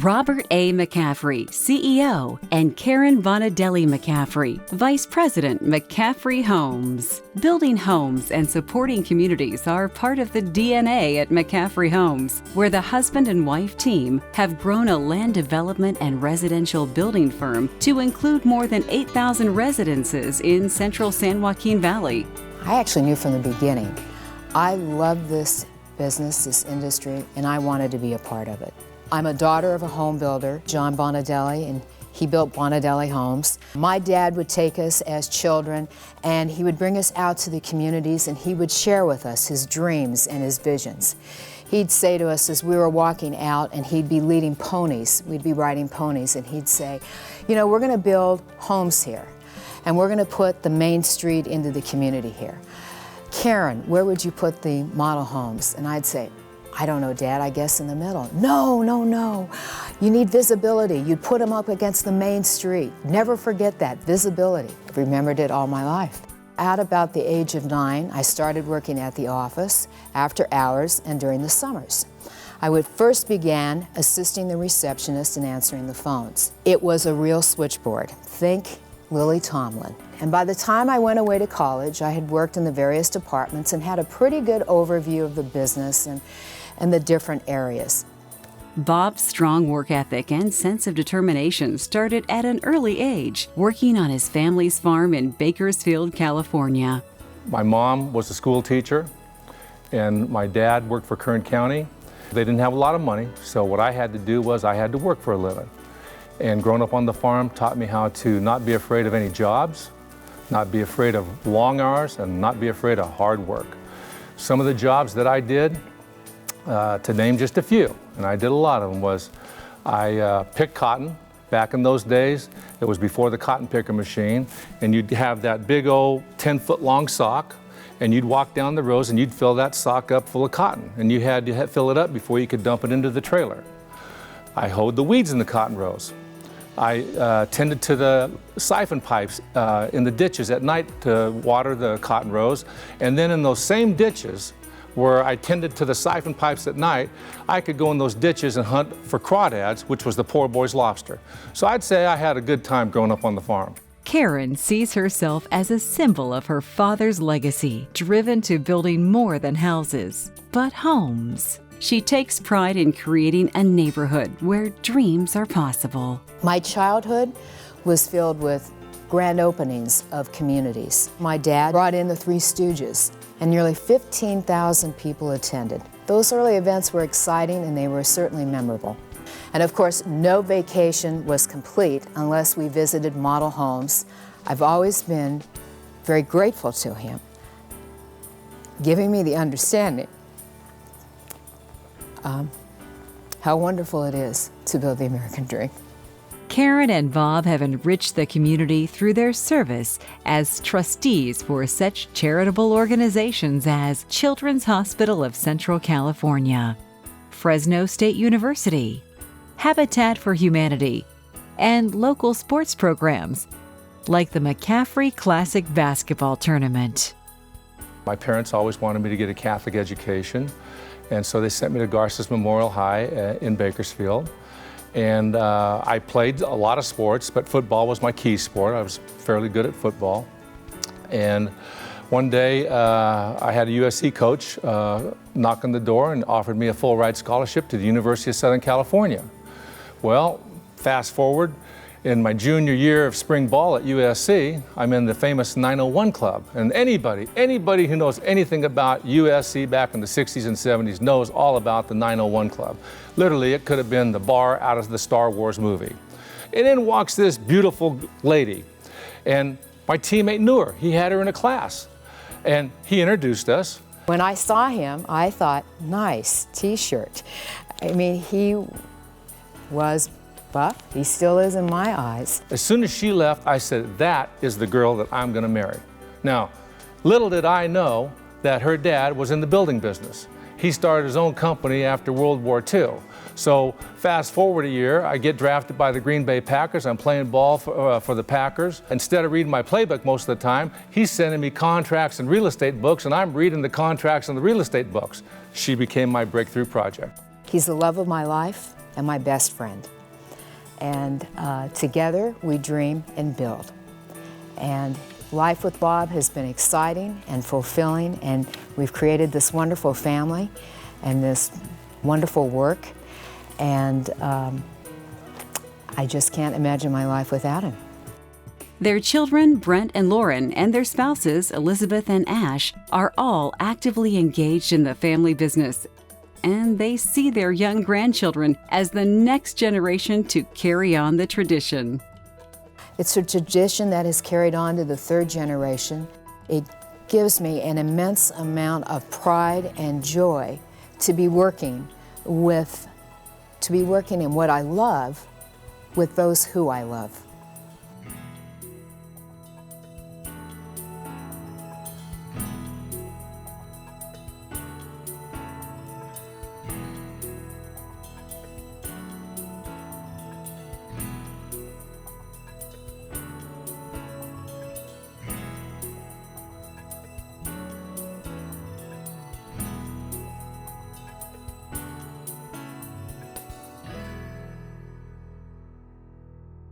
Robert A. McCaffrey, CEO, and Karen Bonadelle McCaffrey, Vice President, McCaffrey Homes. Building homes and supporting communities are part of the DNA at McCaffrey Homes, where the husband and wife team have grown a land development and residential building firm to include more than 8,000 residences in central San Joaquin Valley. I actually knew from the beginning, I love this business, this industry, and I wanted to be a part of it. I'm a daughter of a home builder, John Bonadelle, and he built Bonadelle Homes. My dad would take us as children, and he would bring us out to the communities, and he would share with us his dreams and his visions. He'd say to us as we were walking out, and he'd be leading ponies, we'd be riding ponies, and he'd say, you know, we're gonna build homes here, and we're gonna put the main street into the community here. Karen, where would you put the model homes? And I'd say, I don't know, Dad, I guess in the middle. No, no, no. You need visibility. You'd put them up against the main street. Never forget that, visibility. I've remembered it all my life. At about the age of 9, I started working at the office after hours and during the summers. I would first began assisting the receptionist and answering the phones. It was a real switchboard. Think Lily Tomlin. And by the time I went away to college, I had worked in the various departments and had a pretty good overview of the business and the different areas. Bob's strong work ethic and sense of determination started at an early age, working on his family's farm in Bakersfield, California. My mom was a school teacher, and my dad worked for Kern County. They didn't have a lot of money, so what I had to do was I had to work for a living. And growing up on the farm taught me how to not be afraid of any jobs, not be afraid of long hours, and not be afraid of hard work. Some of the jobs that I did, to name just a few, and I did a lot of them, was I picked cotton. Back in those days, it was before the cotton picker machine, and you'd have that big old 10-foot long sock, and you'd walk down the rows and you'd fill that sock up full of cotton, and you had to fill it up before you could dump it into the trailer. I hoed the weeds in the cotton rows. I tended to the siphon pipes in the ditches at night to water the cotton rows, and then in those same ditches where I tended to the siphon pipes at night, I could go in those ditches and hunt for crawdads, which was the poor boy's lobster. So I'd say I had a good time growing up on the farm. Karen sees herself as a symbol of her father's legacy, driven to building more than houses, but homes. She takes pride in creating a neighborhood where dreams are possible. My childhood was filled with grand openings of communities. My dad brought in the Three Stooges, and nearly 15,000 people attended. Those early events were exciting, and they were certainly memorable. And of course, no vacation was complete unless we visited model homes. I've always been very grateful to him, giving me the understanding how wonderful it is to build the American dream. Karen and Bob have enriched the community through their service as trustees for such charitable organizations as Children's Hospital of Central California, Fresno State University, Habitat for Humanity, and local sports programs like the McCaffrey Classic Basketball Tournament. My parents always wanted me to get a Catholic education, and so they sent me to Garces Memorial High in Bakersfield. And I played a lot of sports, but football was my key sport. I was fairly good at football. And one day I had a USC coach knock on the door and offered me a full ride scholarship to the University of Southern California. Well, fast forward, in my junior year of spring ball at USC, I'm in the famous 901 Club. And anybody who knows anything about USC back in the 60s and 70s knows all about the 901 Club. Literally, it could have been the bar out of the Star Wars movie. And in walks this beautiful lady. And my teammate knew her. He had her in a class. And he introduced us. When I saw him, I thought, nice t-shirt. I mean, he was buff. He still is in my eyes. As soon as she left, I said, that is the girl that I'm going to marry. Now, little did I know that her dad was in the building business. He started his own company after World War II. So fast forward a year, I get drafted by the Green Bay Packers. I'm playing ball for the Packers. Instead of reading my playbook most of the time, he's sending me contracts and real estate books, and I'm reading the contracts and the real estate books. She became my breakthrough project. He's the love of my life and my best friend. And together we dream and build. And life with Bob has been exciting and fulfilling, and we've created this wonderful family and this wonderful work, and I just can't imagine my life without him. Their children, Brent and Lauren, and their spouses, Elizabeth and Ash, are all actively engaged in the family business, and they see their young grandchildren as the next generation to carry on the tradition. It's a tradition that is carried on to the third generation. It gives me an immense amount of pride and joy to be working in what I love with those who I love.